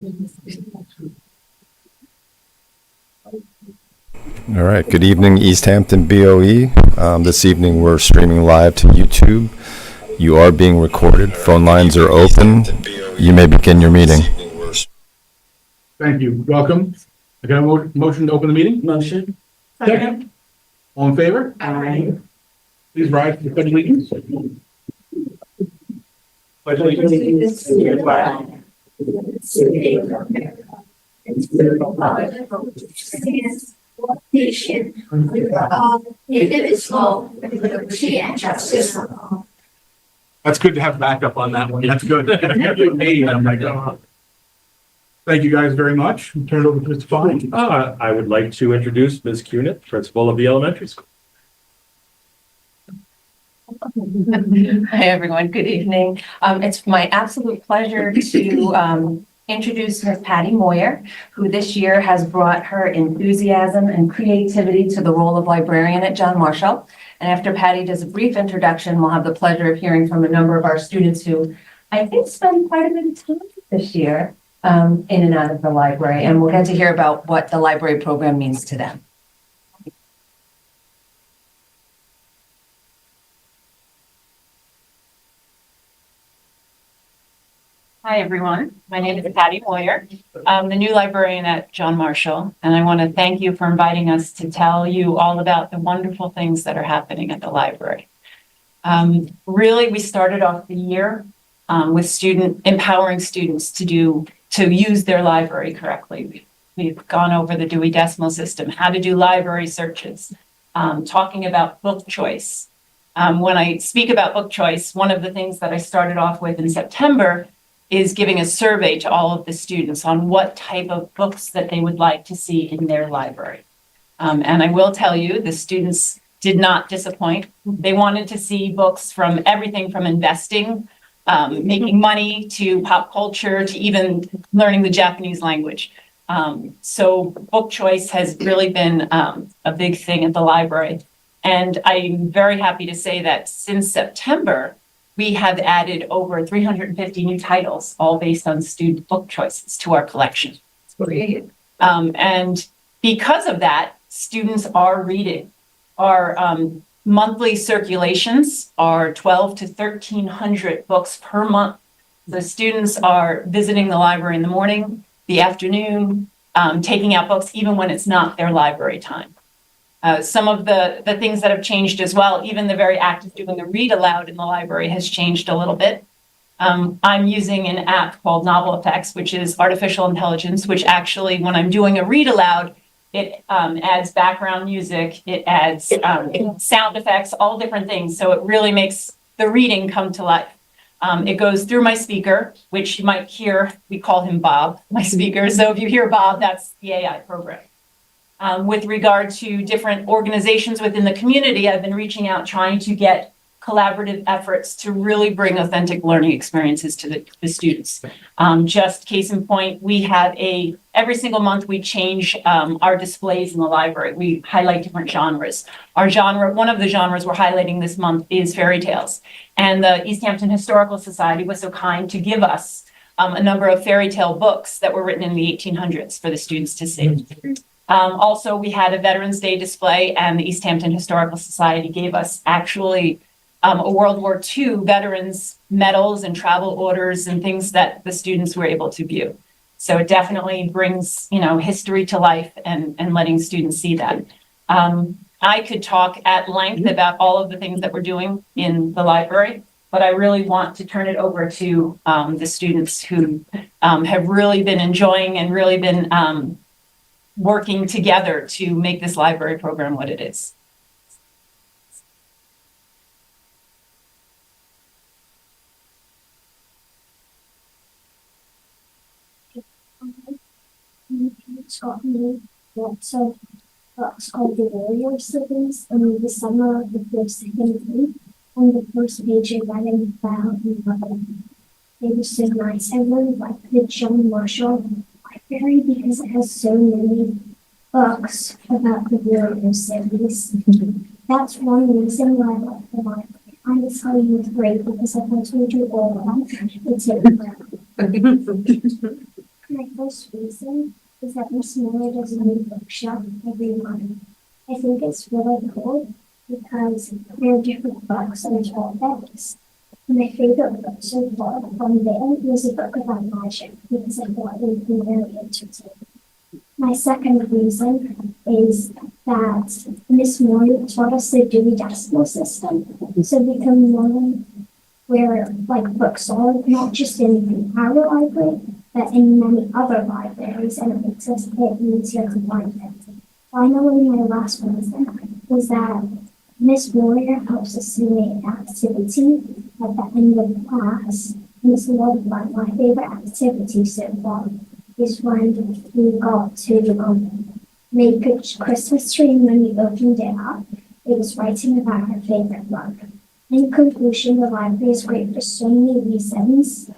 All right. Good evening, East Hampton BOE. This evening we're streaming live to YouTube. You are being recorded. Phone lines are open. You may begin your meeting. Thank you. Welcome. I got a motion to open the meeting? Motion. Second. All in favor? Aye. Please rise for the pledge of allegiance. Pledge of allegiance. To the flag of the America, and to the republic for which it stands, one nation, under God, indivisible, with liberty and justice for all. That's good to have backup on that one. That's good. Hey, I'm like, oh. Thank you guys very much. Turn it over to Mr. Fine. I would like to introduce Ms. Cunit, principal of the elementary school. Hi, everyone. Good evening. It's my absolute pleasure to introduce Ms. Patty Moyer, who this year has brought her enthusiasm and creativity to the role of librarian at John Marshall. And after Patty does a brief introduction, we'll have the pleasure of hearing from a number of our students who I think spend quite a bit of time this year in and out of the library. And we'll get to hear about what the library program means to them. Hi, everyone. My name is Patty Moyer. I'm the new librarian at John Marshall, and I want to thank you for inviting us to tell you all about the wonderful things that are happening at the library. Really, we started off the year with empowering students to use their library correctly. We've gone over the Dewey Decimal System, how to do library searches, talking about book choice. When I speak about book choice, one of the things that I started off with in September is giving a survey to all of the students on what type of books that they would like to see in their library. And I will tell you, the students did not disappoint. They wanted to see books from everything from investing, making money, to pop culture, to even learning the Japanese language. So book choice has really been a big thing at the library. And I'm very happy to say that since September, we have added over 350 new titles, all based on student book choices, to our collection. Great. And because of that, students are reading. Our monthly circulations are 1,200 to 1,300 books per month. The students are visiting the library in the morning, the afternoon, taking out books, even when it's not their library time. Some of the things that have changed as well, even the very act of doing the read aloud in the library has changed a little bit. I'm using an app called Novel Effects, which is artificial intelligence, which actually, when I'm doing a read aloud, it adds background music, it adds sound effects, all different things. So it really makes the reading come to life. It goes through my speaker, which you might hear, we call him Bob, my speaker. So if you hear Bob, that's the AI program. With regard to different organizations within the community, I've been reaching out, trying to get collaborative efforts to really bring authentic learning experiences to the students. Just case in point, we have every single month we change our displays in the library. We highlight different genres. One of the genres we're highlighting this month is fairy tales. And the East Hampton Historical Society was so kind to give us a number of fairy tale books that were written in the 1800s for the students to see. Also, we had a Veterans Day display, and the East Hampton Historical Society gave us actually a World War II veterans medals and travel orders and things that the students were able to view. So it definitely brings, history to life and letting students see that. I could talk at length about all of the things that we're doing in the library, but I really want to turn it over to the students who have really been enjoying and really been working together to make this library program what it is. Taught me lots of books called the Warrior Siblings in the summer of the first second grade. On the first page I read and found it was so nice. I really like the John Marshall Library because it has so many books about the Warrior Siblings. That's one reason why I like the library. I just thought it was great because I went to do all of them. It's My first reason is that Miss Miller does a new bookshop every month. I think it's really cool because there are different books and 12 books. My favorite book so far from there was a book about magic because I thought it would be very entertaining. My second reason is that Miss Moore taught us the Dewey Decimal System, so we can learn where like books are, not just in our library, but in many other libraries, and it makes us it easier to find it. Finally, my last reason is that Miss Warrior helps us do an activity at the end of class, and it's a lot of fun. My favorite activity so far is when we got to make a Christmas tree, and when we opened it up, it was writing about her favorite book. In conclusion, the library is great for so many reasons,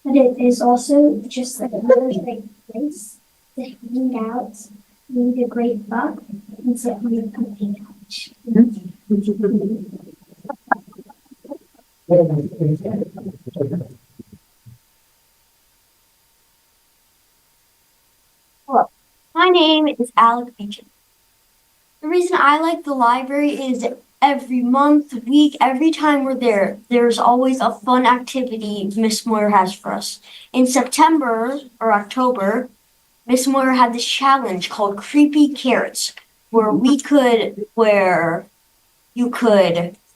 but it is also just like another great place to hang out, read a great book, and sit on your comfy couch. Hello, my name is Alec Beecham. The reason I like the library is every month, week, every time we're there, there's always a fun activity Miss Moyer has for us. In September or October, Miss Moyer had this challenge called Creepy Carrots, where you could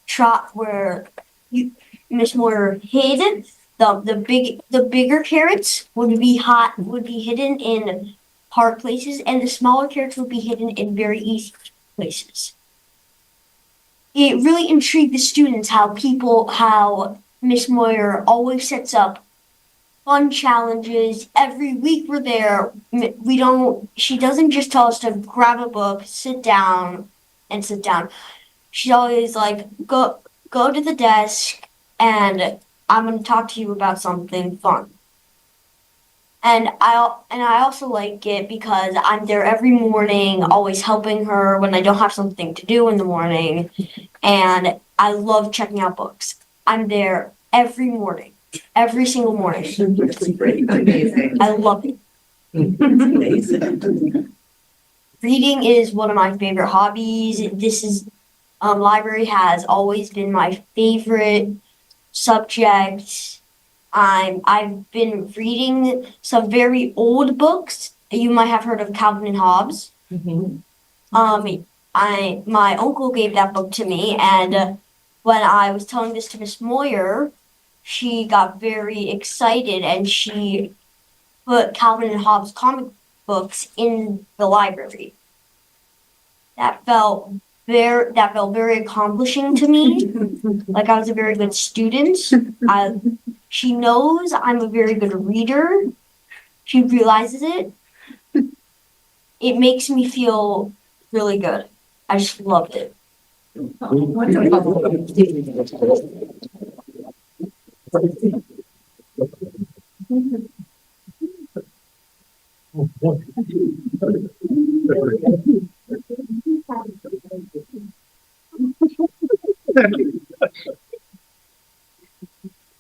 try where you Miss Moyer hid the bigger carrots would be hidden in hard places, and the smaller carrots would be hidden in very easy places. It really intrigued the students how Miss Moyer always sets up fun challenges. Every week we're there. She doesn't just tell us to grab a book, sit down, and sit down. She's always like, go to the desk, and I'm going to talk to you about something fun. And I also like it because I'm there every morning, always helping her when I don't have something to do in the morning. And I love checking out books. I'm there every morning, every single morning. That's great, amazing. I love it. Amazing. Reading is one of my favorite hobbies. Library has always been my favorite subject. I've been reading some very old books. You might have heard of Calvin and Hobbes. My uncle gave that book to me, and when I was telling this to Miss Moyer, she got very excited and she put Calvin and Hobbes comic books in the library. That felt very accomplishing to me. Like I was a very good student. She knows I'm a very good reader. She realizes it. It makes me feel really good. I just loved it.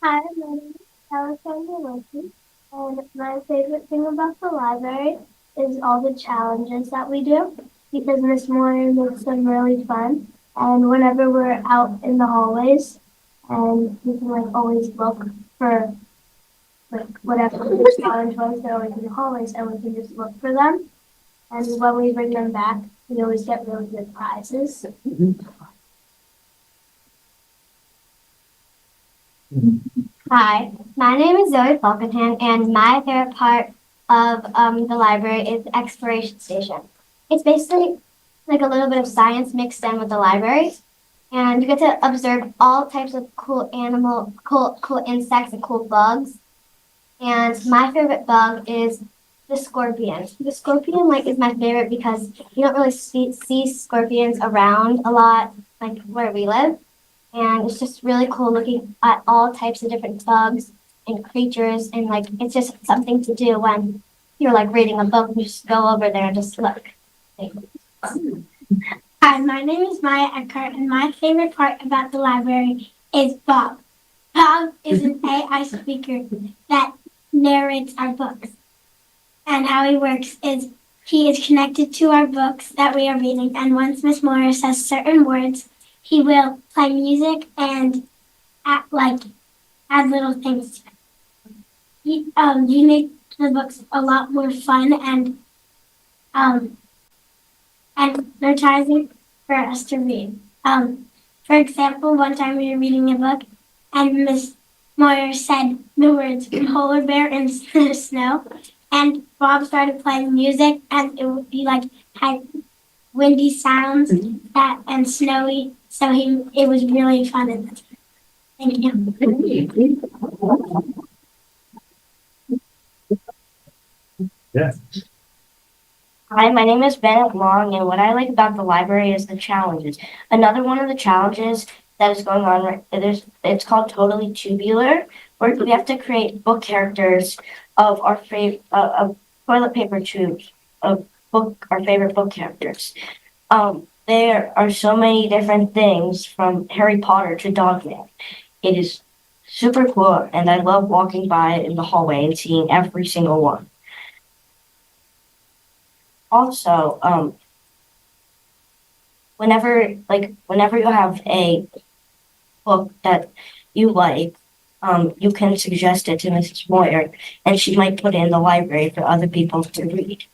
Hi, my name is Alexander Wilson, and my favorite thing about the library is all the challenges that we do because Miss Moore makes them really fun. And whenever we're out in the hallways, and we can like always look for like whatever the challenge was, they're always in the hallways, and we can just look for them. And when we bring them back, we always get really good prizes. Hi, my name is Zoe Falkenham, and my favorite part of the library is the exploration station. It's basically like a little bit of science mixed in with the library, and you get to observe all types of cool cool insects, and cool bugs. And my favorite bug is the scorpion. The scorpion like is my favorite because you don't really see scorpions around a lot, like where we live. And it's just really cool looking at all types of different bugs and creatures, and like it's just something to do when you're like reading a book. You just go over there and just look. Hi, my name is Maya Eckhart, and my favorite part about the library is Bob. Bob is an AI speaker that narrates our books. And how he works is he is connected to our books that we are reading. And once Miss Moyer says certain words, he will play music and add little things to it. He makes the books a lot more fun and advertising for us to read. For example, one time we were reading a book and Miss Moyer said the words polar bear in the snow, and Bob started playing music, and it would be like had windy sounds and snowy. So it was really fun at the time. Thank you. Yes. Hi, my name is Bennett Long, and what I like about the library is the challenges. Another one of the challenges that is going on it's called Totally Tubular, where we have to create book characters of our favorite of toilet paper tubes of our favorite book characters. There are so many different things from Harry Potter to Dogman. It is super cool, and I love walking by in the hallway and seeing every single one. Also, whenever you have a book that you like, you can suggest it to Mrs. Moyer, and she might put it in the library for other people to read.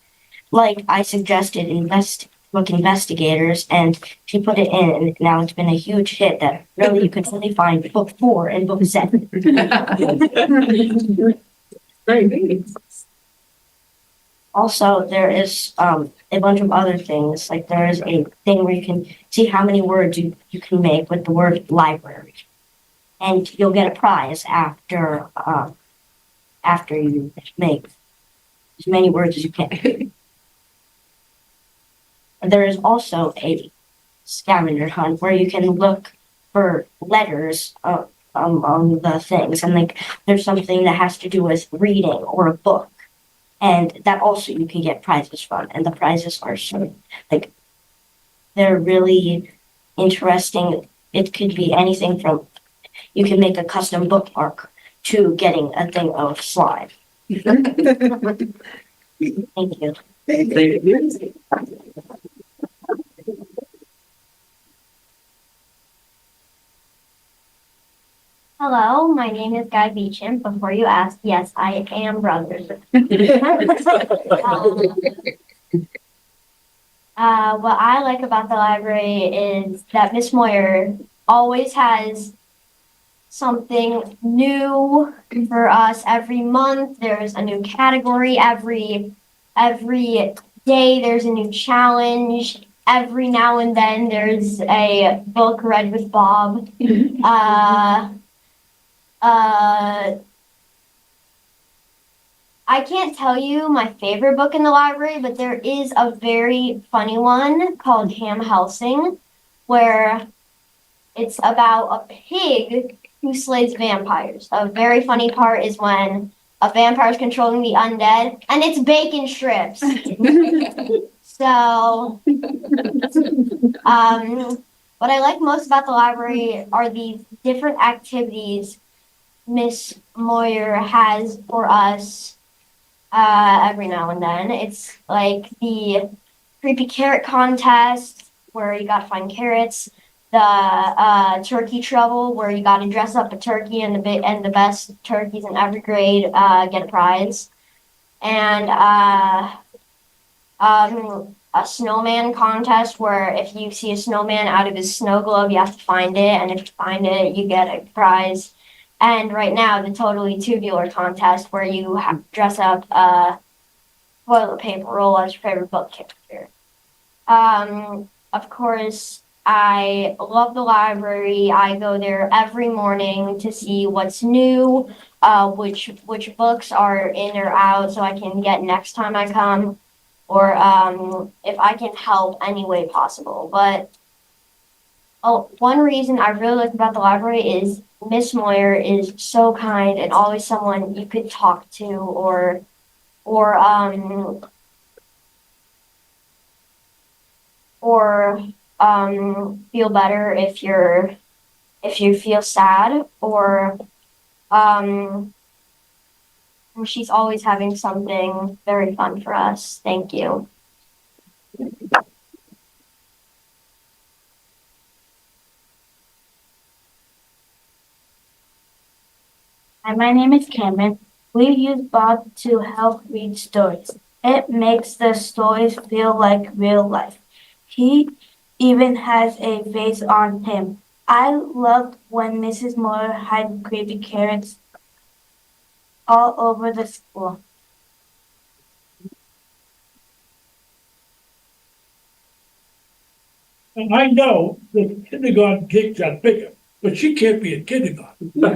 Like I suggested book investigators, and she put it in, and now it's been a huge hit that really you can only find book 4 and book 7. Great. Also, there is a bunch of other things. Like there is a thing where you can see how many words you can make with the word library. And you'll get a prize after you make as many words as you can. There is also a scavenger hunt where you can look for letters on the things. And like there's something that has to do with reading or a book. And that also you can get prizes from. And the prizes are so, like, they're really interesting. It could be anything from, you can make a custom bookmark to getting a thing of slime. Thank you. Thank you. Hello, my name is Guy Beecham. Before you ask, yes, I am brothers. What I like about the library is that Miss Moyer always has something new for us every month. There's a new category every day. There's a new challenge. Every now and then there's a book read with Bob. I can't tell you my favorite book in the library, but there is a very funny one called Ham Helsing, where it's about a pig who slays vampires. A very funny part is when a vampire is controlling the undead, and it's bacon strips. So, what I like most about the library are these different activities Miss Moyer has for us every now and then. It's like the creepy carrot contest where you gotta find carrots, the turkey trouble where you gotta dress up a turkey and the best turkeys in every grade get a prize, and a snowman contest where if you see a snowman out of his snow globe, you have to find it, and if you find it, you get a prize. And right now, the Totally Tubular contest, where you have to dress up a toilet paper roll as your favorite book character. Of course, I love the library. I go there every morning to see what's new, which books are in or out, so I can get next time I come, or if I can help any way possible. But one reason I really like about the library is Miss Moyer is so kind and always someone you could talk to or feel better if you feel sad or She's always having something very fun for us. Thank you. Hi, my name is Cameron. We use Bob to help read stories. It makes the stories feel like real life. He even has a face on him. I loved when Mrs. Moore had creepy carrots all over the school. And I know the kindergarten kids are bigger, but she can't be in kindergarten. No,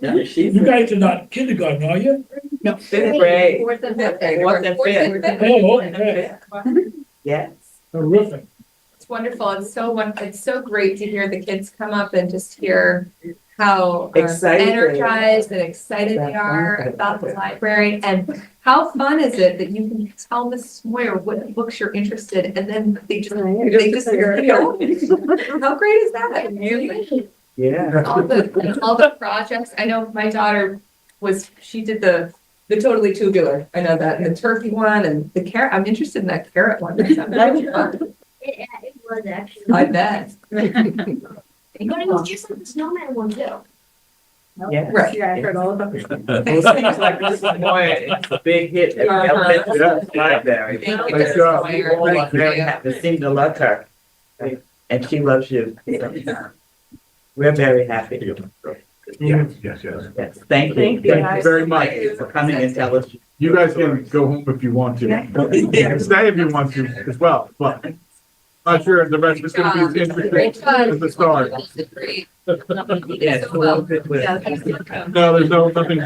no, she's You guys are not in kindergarten, are you? fifth grade. Fourth and fifth. Fourth and fifth. Oh, okay. Yes. Terrific. It's wonderful. It's so great to hear the kids come up and just hear how Excited. energized and excited they That's are wonderful. about the library. And how fun is it that you can tell Miss Moyer what books you're interested in, and then they just How great is that? Yeah. All the projects. I know my daughter she did the totally tubular. I know that, and the turkey one and the carrot. I'm interested in that carrot one. That sounds really fun. It was actually. I bet. But it was just like the snowman one too. Yeah. Right. Yeah, I heard all about it. It seems like this is more, it's a big hit at the elementary school library. Thank you, Nice Mrs. job. Moyer. People are Thank very you. happy, seem to love her. And she loves you. We're very happy. Yes, yes, yes. Yes, thank you. Thank you very much. For coming and tell us. You guys can go home if you want to. You can stay if you want to as well, but not sure the rest is gonna be as interesting as the start. Great. Yes, well, good with- No, there's nothing.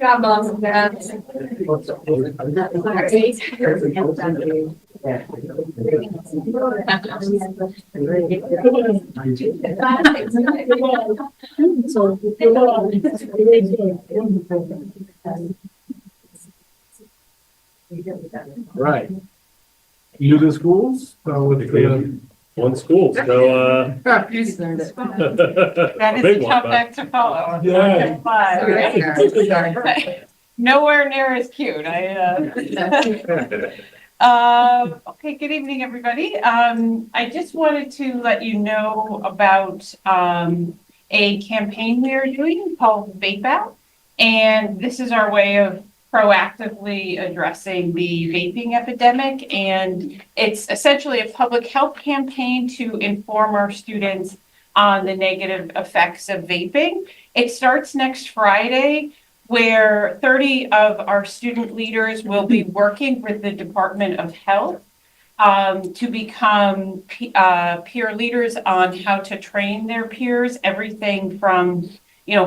Job, moms and dads. Right. New to schools, so it's, One school, so, That is big a one, tough but- act to follow. Yeah. Five, right? Nowhere near as cute. Okay, good evening, everybody. I just wanted to let you know about a campaign we are doing called Vape Out. And this is our way of proactively addressing the vaping epidemic. And it's essentially a public health campaign to inform our students on the negative effects of vaping. It starts next Friday, where 30 of our student leaders will be working with the Department of Health to become peer leaders on how to train their peers, everything from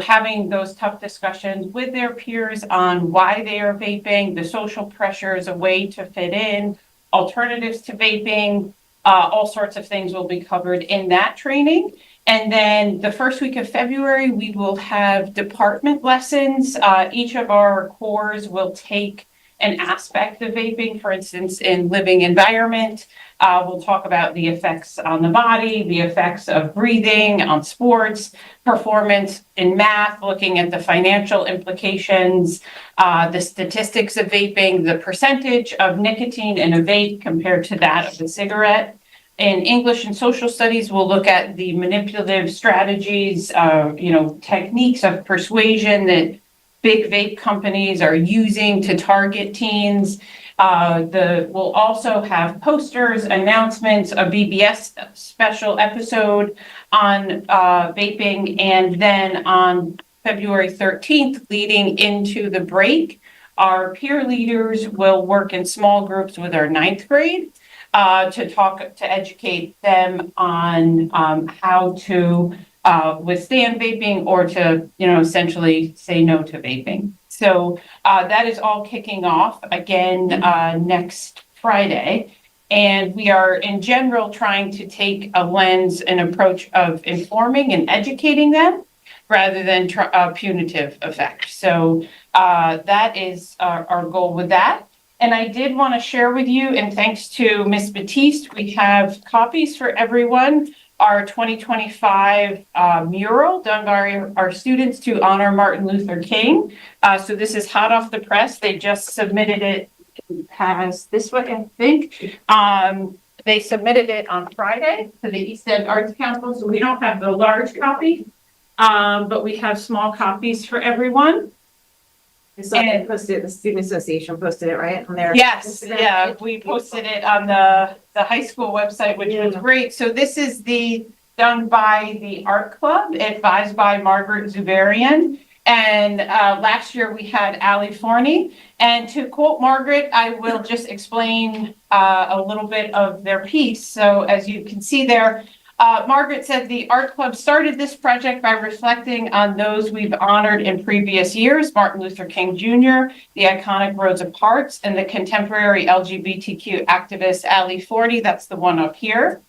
having those tough discussions with their peers on why they are vaping, the social pressures, a way to fit in, alternatives to vaping, all sorts of things will be covered in that training. And then the first week of February, we will have department lessons. Each of our cores will take an aspect of vaping, for instance, in living environment. We'll talk about the effects on the body, the effects of breathing, on sports, performance in math, looking at the financial implications, the statistics of vaping, the percentage of nicotine in a vape compared to that of a cigarette. In English and social studies, we'll look at the manipulative strategies, techniques of persuasion that big vape companies are using to target teens. We'll also have posters, announcements, a BBS special episode on vaping, and then on February 13th, leading into the break, our peer leaders will work in small groups with our 9th grade to educate them on how to withstand vaping or to, essentially say no to vaping. So that is all kicking off again next Friday. And we are in general trying to take a lens and approach of informing and educating them rather than punitive effect. So that is our goal with that. And I did want to share with you, and thanks to Ms. Batiste, we have copies for everyone. Our 2025 mural done by our students to honor Martin Luther King. So this is hot off the press. They just submitted it. Has this one, I think. They submitted it on Friday to the East End Arts Council. So we don't have the large copy, but we have small copies for everyone. So they posted, the Student Association posted it, right? On their Yes, Instagram yeah, page? we posted it on the high school website, which was great. So this is done by the art club, advised by Margaret Zuberian. And last year we had Ali Forney. And to quote Margaret, I will just explain a little bit of their piece. So as you can see there, Margaret said the art club started this project by reflecting on those we've honored in previous years, Martin Luther King Jr., the iconic Rosa Parks, and the contemporary LGBTQ activist Ali Forney. That's the one up here.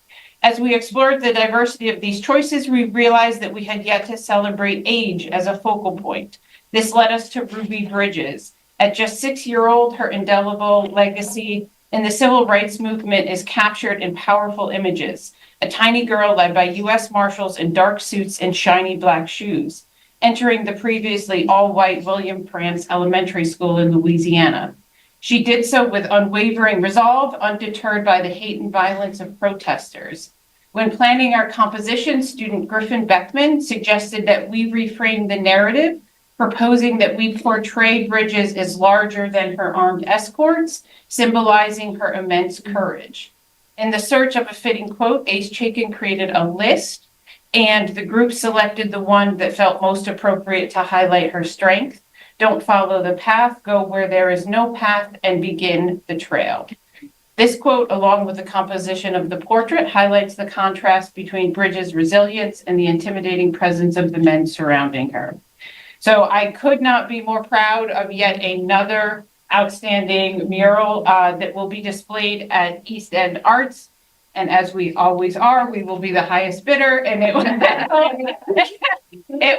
As we explored the diversity of these choices, we realized that we had yet to celebrate age as a focal point. This led us to Ruby Bridges. At just 6-year-old, her indelible legacy in the civil rights movement is captured in powerful images. A tiny girl led by U.S. Marshals in dark suits and shiny black shoes, entering the previously all-white William Prance Elementary School in Louisiana. She did so with unwavering resolve, undeterred by the hate and violence of protesters. When planning our composition, student Griffin Beckman suggested that we reframe the narrative, proposing that we portray Bridges as larger than her armed escorts, symbolizing her immense courage. In the search of a fitting quote, Ace Chaikin created a list, and the group selected the one that felt most appropriate to highlight her strength. Don't follow the path, go where there is no path, and begin the trail. This quote, along with the composition of the portrait, highlights the contrast between Bridges' resilience and the intimidating presence of the men surrounding her. So I could not be more proud of yet another outstanding mural that will be displayed at East End Arts. And as we always are, we will be the highest bidder, and it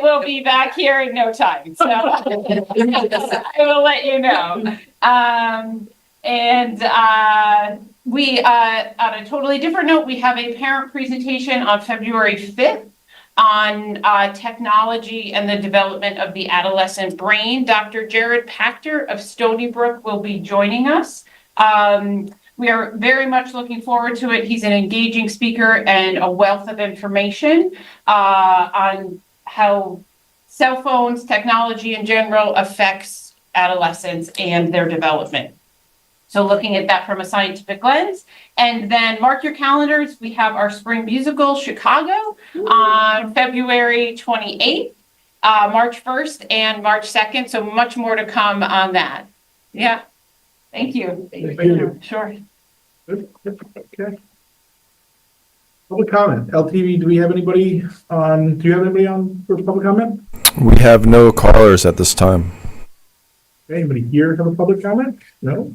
will be back here in no time. So I will let you know. We, on a totally different note, we have a parent presentation on February 5th on technology and the development of the adolescent brain. Dr. Jared Pachter of Stony Brook will be joining us. We are very much looking forward to it. He's an engaging speaker and a wealth of information on how cell phones, technology in general affects adolescents and their development. So looking at that from a scientific lens. And then mark your calendars. We have our spring musical, Chicago, on February 28th, March 1st, and March 2nd. So much more to come on that. Yeah. Thank you. Thank you. Sure. Okay. Public comment. LTV, do you have anybody on for public comment? We have no callers at this time. Anybody here have a public comment? No?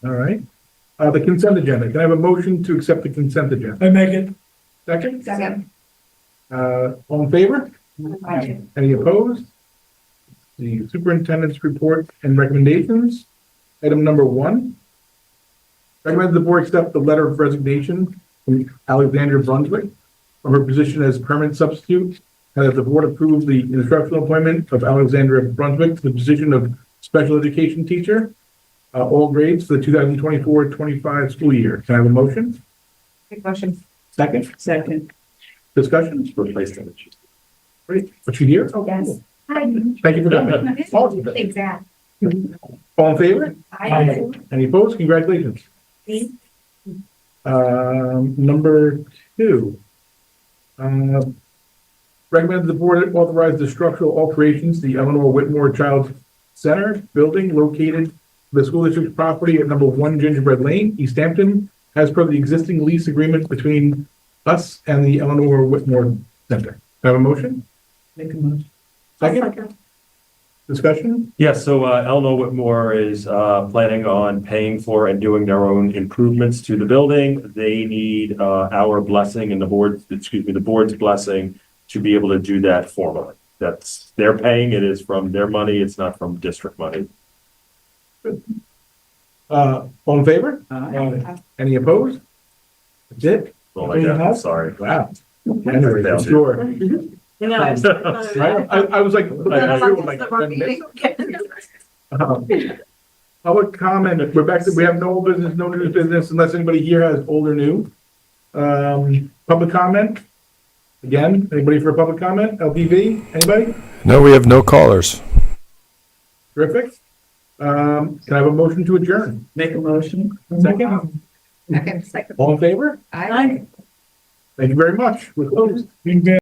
All right. The consent agenda. Can I have a motion to accept the consent agenda? I make it. Second? Second. All in favor? Any opposed? The superintendent's report and recommendations. Item number 1. Recommend the board accept the letter of resignation from Alexandra Brunswick from her position as permanent substitute, and that the board approve the instructional appointment of Alexandra Brunswick to the position of special education teacher, all grades for the 2024-25 school year. Can I have a motion? Good motion. Second? Second. Discussion? Great. Was she here? Oh, Yes. Thank you for that. Exactly. All in favor? Aye. Any opposed? Congratulations. Number 2. Recommend the board authorize the structural alterations to the Eleanor Whitmore Child Center building located the school district's property at number 1 Gingerbread Lane, East Hampton, as per the existing lease agreement between us and the Eleanor Whitmore Center. Can I have a motion? Make a motion. Second? Discussion? Yes, so Elmo Whitmore is planning on paying for and doing their own improvements to the building. They need our blessing and the board's blessing to be able to do that formally. They're paying, it is from their money, it's not from district money. All in favor? Any opposed? That's it? Well, I guess, sorry. Wow. Anyway, for sure. Right? I was like, public comment, we're back to, we have no old business, no new business, unless anybody here has old or new. Public comment? Again, anybody for a public comment? LPV, anybody? No, we have no callers. Terrific. Can I have a motion to adjourn? Make a motion. Second? Second. All in favor? Aye. Thank you very much. We're closed.